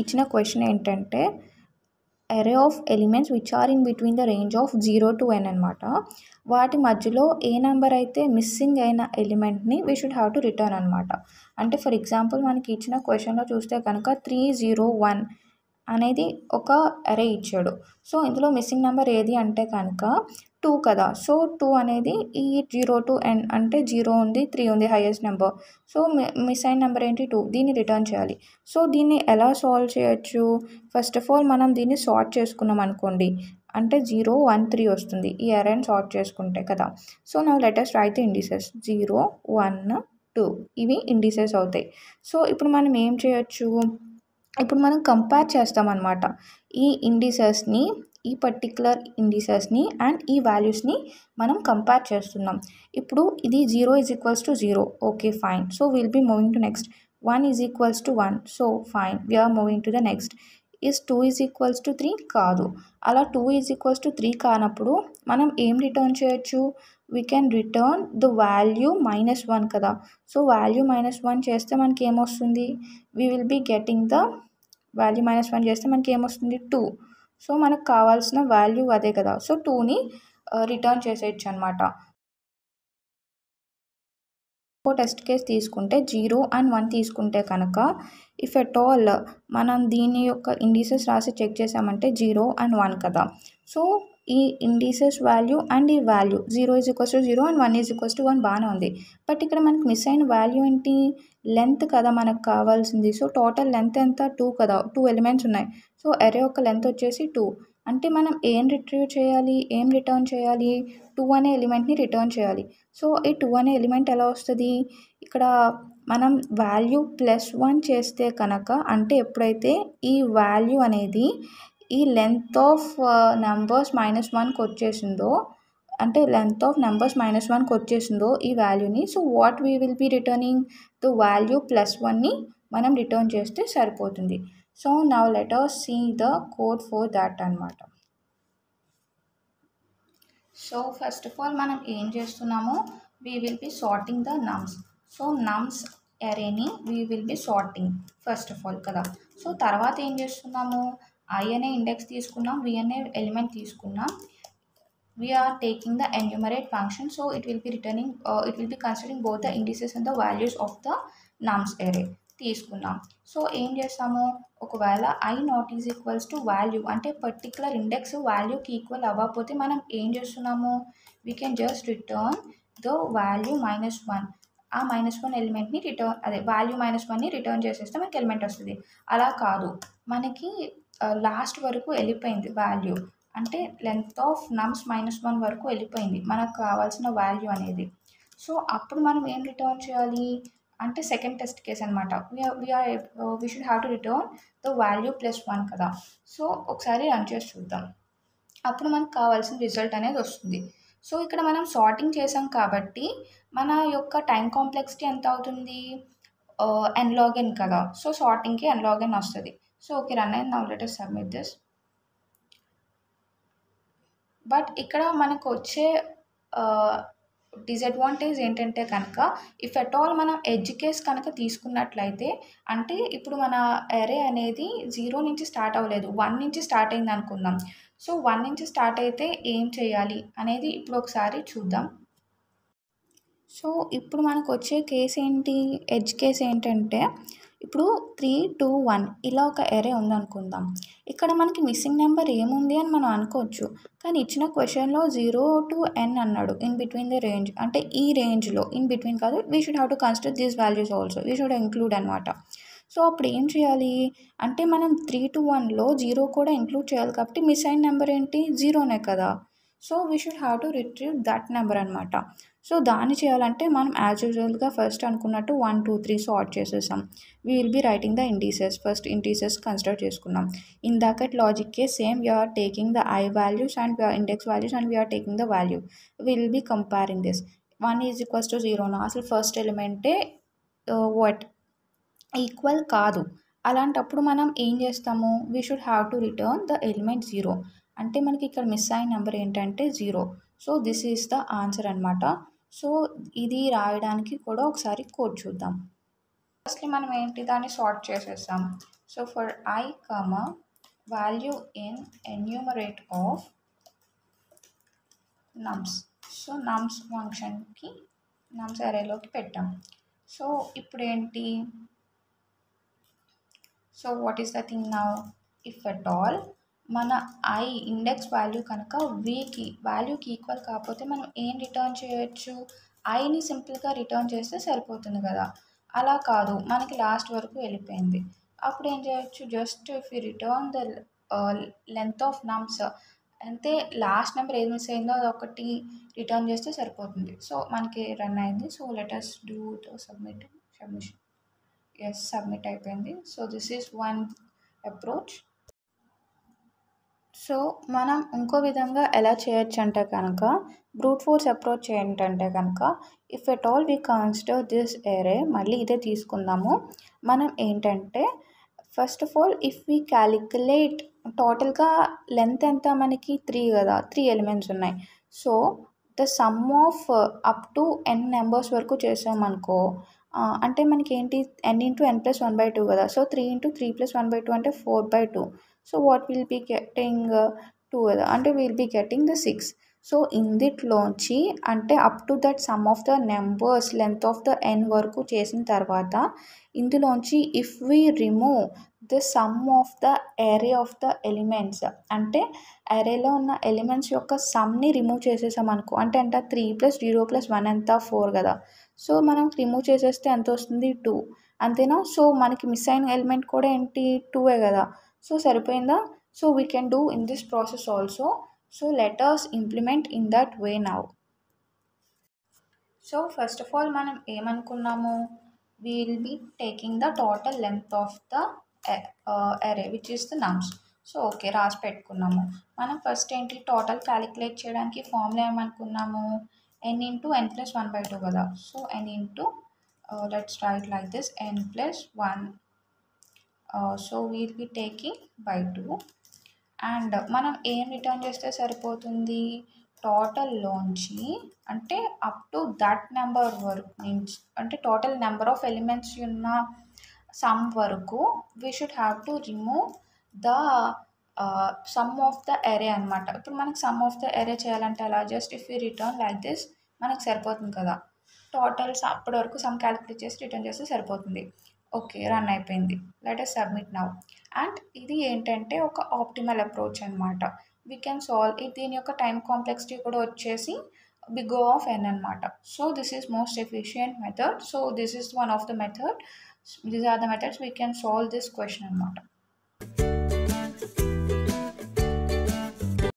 ఇచ్చిన క్వశ్చన్ ఏంటంటే array of elements which are in between the range of 0 to n అనమాట. వాటి మధ్యలో ఏ నెంబర్ అయితే మిస్సింగ్ అయిన ఎలిమెంట్ని we should have to return అనమాట. అంటే ఫర్ ఎగ్జాంపుల్ మనకి ఇచ్చిన క్వశ్చన్లో చూస్తే కనుక 301 అనేది ఒక అరే ఇచ్చాడు. సో ఇందులో మిస్సింగ్ నెంబర్ ఏది అంటే కనుక 2 కదా. సో 2 అనేది ఈ 0 to n అంటే 0 ఉంది, 3 ఉంది హైయెస్ట్ నెంబర్. సో మిస్ అయిన నెంబర్ ఏంటి 2, దీన్ని రిటర్న్ చేయాలి. సో దీన్ని ఎలా సాల్వ్ చేయొచ్చు? ఫస్ట్ ఆఫ్ ఆల్ మనం దీన్ని సార్ట్ చేసుకున్నాం అనుకోండి, అంటే 0 1 3 వస్తుంది ఈ అరేని సార్ట్ చేసుకుంటే కదా. So now let us right the indices 0 1 2 ఇవి ఇండిసెస్ అవుతాయి. సో ఇప్పుడు మనం ఏం చేయొచ్చు, ఇప్పుడు మనం కంపేర్ చేస్తామన్నమాట ఈ ఇండిసెస్ని, ఈ పర్టిక్యులర్ ఇండిసెస్ని అండ్ ఈ వాల్యూస్ని మనం కంపేర్ చేస్తున్నాం. ఇప్పుడు ఇది 0 = 0, okay fine. So will be moving to next. 1 = 1, so fine, we are moving to the next. Is 2 = 3 కాదు. అలా 2 = 3 కానప్పుడు మనం ఏం రిటర్న్ చేయొచ్చు? We can return the value -1 కదా. సో వాల్యూ -1 చేస్తే మనకి ఏమొస్తుంది? We will be getting the value -1 చేస్తే మనకి ఏమొస్తుంది? 2. సో మనకు కావాల్సిన వాల్యూ అదే కదా. సో 2ని రిటర్న్ చేసేయచ్చు అనమాట. టెస్ట్ కేస్ తీసుకుంటే 0 and 1 తీసుకుంటే కనుక ఇఫ్ ఎట్ ఆల్ మనం దీని యొక్క ఇండిసెస్ రాసి చెక్ చేసామంటే 0 and 1 కదా. సో ఈ ఇండిసెస్ వాల్యూ అండ్ ఈ వాల్యూ 0 = 0 and 1 = 1 బాగానే ఉంది. బట్ ఇక్కడ మనకి మిస్ అయిన వాల్యూ ఏంటి? లెంత్ కదా మనకు కావాల్సింది. సో టోటల్ లెంత్ ఎంత? 2 కదా. 2 ఎలిమెంట్స్ ఉన్నాయి. సో అరే యొక్క లెంత్ వచ్చేసి 2. అంటే మనం ఏం రిట్రీవ్ చేయాలి, ఏం రిటర్న్ చేయాలి? 2 అనే ఎలిమెంట్ని రిటర్న్ చేయాలి. సో ఈ 2 అనే ఎలిమెంట్ ఎలా వస్తుంది? ఇక్కడ మనం వాల్యూ +1 చేస్తే కనుక, అంటే ఎప్పుడైతే ఈ వాల్యూ అనేది ఈ లెంత్ ఆఫ్ నెంబర్స్ -1కి వచ్చేసిందో, అంటే లెంత్ ఆఫ్ నెంబర్స్ -1కి వచ్చేసిందో ఈ వాల్యూని, so what we will be returning? The value +1ని మనం రిటర్న్ చేస్తే సరిపోతుంది. So now let us see the code for that అనమాట. సో ఫస్ట్ ఆఫ్ ఆల్ మనం ఏం చేస్తున్నాము? We will be sorting the nums. So nums అరేని we will be sorting first of all కదా. సో తర్వాత ఏం చేస్తున్నాము? I అనే ఇండెక్స్ తీసుకున్నాం, V అనే ఎలిమెంట్ తీసుకున్నాం. We are taking the enumerate function, so it will be returning, it will be considering both the indices and the values of the nums array తీసుకున్నాం. So ఏం చేస్తాము? ఒకవేళ I not is equals to value అంటే particular index వాల్యూకి equal అవ్వకపోతే మనం ఏం చేస్తున్నాము? We can just return the value -1. ఆ -1 ఎలిమెంట్ని రిటర్న్, అదే వాల్యూ -1ని రిటర్న్ చేసేస్తే మనకి ఎలిమెంట్ వస్తుంది. అలా కాదు, మనకి లాస్ట్ వరకు వెళ్ళిపోయింది వాల్యూ, అంటే లెంత్ ఆఫ్ నమ్స్ -1 వరకు వెళ్ళిపోయింది మనకు కావాల్సిన వాల్యూ అనేది. సో అప్పుడు మనం ఏం రిటర్న్ చేయాలి అంటే సెకండ్ టెస్ట్ కేస్ అనమాట. We should have to return the value +1 కదా. సో ఒకసారి రన్ చేసి చూద్దాం, అప్పుడు మనకు కావాల్సిన రిజల్ట్ అనేది వస్తుంది. సో ఇక్కడ మనం సార్టింగ్ చేసాం కాబట్టి మన యొక్క టైం కాంప్లెక్సిటీ ఎంత అవుతుంది? n log n కదా. సో సార్టింగ్కి n log n వస్తుంది. సో ఓకే, రన్ అయింది. Now let us submit this. But ఇక్కడ మనకు వచ్చే డిసడ్వాంటేజ్ ఏంటంటే కనుక, ఇఫ్ ఎట్ ఆల్ మనం ఎడ్జ్ కేస్ కనుక తీసుకున్నట్లయితే, అంటే ఇప్పుడు మన అరే అనేది 0 నుంచి స్టార్ట్ అవ్వలేదు, 1 నుంచి స్టార్ట్ అయింది అనుకుందాం. సో 1 నుంచి స్టార్ట్ అయితే ఏం చేయాలి అనేది ఇప్పుడు ఒకసారి చూద్దాం. సో ఇప్పుడు మనకు వచ్చే కేసు ఏంటి? ఎడ్జ్ కేస్ ఏంటంటే, ఇప్పుడు 3 2 1 ఇలా ఒక అరే ఉందనుకుందాం. ఇక్కడ మనకి మిస్సింగ్ నెంబర్ ఏముంది అని మనం అనుకోవచ్చు, కానీ ఇచ్చిన క్వశ్చన్లో 0 to n అన్నాడు, ఇన్ బిట్వీన్ ద రేంజ్, అంటే ఈ రేంజ్లో, ఇన్ బిట్వీన్ కాదు, we should have to consider these values also, we should include అనమాట. సో అప్పుడు ఏం చేయాలి అంటే, మనం 3 to 1లో 0 కూడా ఇంక్లూడ్ చేయాలి కాబట్టి మిస్ అయిన నెంబర్ ఏంటి? 0నే కదా. So we should have to retrieve that number అనమాట. సో దాన్ని చేయాలంటే మనం యాజ్ యూజువల్గా ఫస్ట్ అనుకున్నట్టు 1 2 3 సార్ట్ చేసేసాం. We will be writing the indices. First indices consider చేసుకున్నాం. In that logic case same, we're taking the I values and index values and we're taking the value. We will be comparing this. 1 = 0 అసలు first ఎలిమెంటే what equal కాదు. అలాంటప్పుడు మనం ఏం చేస్తాము? We should have to return the element 0. అంటే మనకి ఇక్కడ miss అయిన నెంబర్ ఏంటంటే 0. So this is the answer అనమాట. సో ఇది రాయడానికి కూడా ఒకసారి కోడ్ చూద్దాం. ఫస్ట్లీ మనం ఏంటి, దాన్ని సార్ట్ చేసేస్తాం. So for I comma value in enumerate of nums. So nums ఫంక్షన్కి nums అరేలోకి పెట్టాం. సో ఇప్పుడు ఏంటి, so what is the thing now, if at all మన I ఇండెక్స్ వాల్యూ కనుక వాల్యూకి ఈక్వల్ కాకపోతే మనం ఏం రిటర్న్ చేయొచ్చు, ఐని సింపుల్గా రిటర్న్ చేస్తే సరిపోతుంది కదా. అలా కాదు, మనకి లాస్ట్ వరకు వెళ్ళిపోయింది. అప్పుడు ఏం చేయొచ్చు, just if you return the length of నమ్స్, అంటే లాస్ట్ నెంబర్ ఏది మిస్ అయిందో అది ఒకటి రిటర్న్ చేస్తే సరిపోతుంది. సో మనకి రన్ అయింది. So let us do the submission. Yes, submit అయిపోయింది. So this is one approach. So మనం ఇంకో విధంగా ఎలా చేయొచ్చు అంటే కనుక, బ్రూట్ ఫోర్స్ అప్రోచ్ ఏంటంటే కనుక, if at all we consider this ఏరే, మళ్ళీ ఇదే తీసుకుందాము. మనం ఏంటంటే first of all if we calculate టోటల్గా లెంత్ ఎంత, మనకి 3 కదా, 3 ఎలిమెంట్స్ ఉన్నాయి. So the sum of up to n numbers వరకు చేసామనుకో, అంటే మనకి ఏంటి n ఇంటూ n ప్లస్ 1/2 కదా. సో 3 ఇంటూ 3 ప్లస్ 1/2 అంటే 4/2. So what will be getting 2 కదా, అంటే will be getting the 6. So ఇందిట్లోంచి అంటే up to that sum of the numbers length of the n వరకు చేసిన తర్వాత ఇందులోంచి if we remove the sum of the array of the elements, అంటే అరేలో ఉన్న ఎలిమెంట్స్ యొక్క సమ్ని రిమూవ్ చేసేసాం అనుకో, అంటే 3 + 0 + 1 ఎంత 4 కదా. సో మనం రిమూవ్ చేసేస్తే ఎంత వస్తుంది, 2 అంతేనా. సో మనకి మిస్ అయిన ఎలిమెంట్ కూడా ఏంటి, 2 కదా. సో సరిపోయిందా. So we can do in this process also. So let us implement in that way now. So first of all మనం ఏమనుకున్నాము, we will be taking the total length of the array which is the nums. So okay, రాసి పెట్టుకున్నాము. మనం first ఏంటి, total calculate చేయడానికి formula ఏమనుకున్నాము, n into n plus 1/2 కదా. So n into let's write like this, n plus 1. So we'll be taking by 2. And మనం ఏం return చేస్తే సరిపోతుంది, టోటల్లోంచి అంటే అప్ టు దట్ నెంబర్ వరకు నుంచి, అంటే టోటల్ నెంబర్ ఆఫ్ ఎలిమెంట్స్ ఉన్న సమ్ వరకు we should have to remove the sum of the array అనమాట. ఇప్పుడు మనకి సమ్ ఆఫ్ ద ఎరే చేయాలంటే అలా, just if you return like this మనకు సరిపోతుంది కదా. టోటల్స్ అప్పటి వరకు సమ్ క్యాలిక్యులేట్ చేసి రిటర్న్ చేస్తే సరిపోతుంది. ఓకే, రన్ అయిపోయింది. Let us submit now. And ఇది ఏంటంటే ఒక ఆప్టిమల్ అప్రోచ్ అనమాట. వీ కెన్ సాల్వ్ ఇది. దీని యొక్క టైం కాంప్లెక్సిటీ కూడా వచ్చేసి big O of n అనమాట. So this is most efficient method. So this is one of the method. These are the methods we can solve this question అనమాట.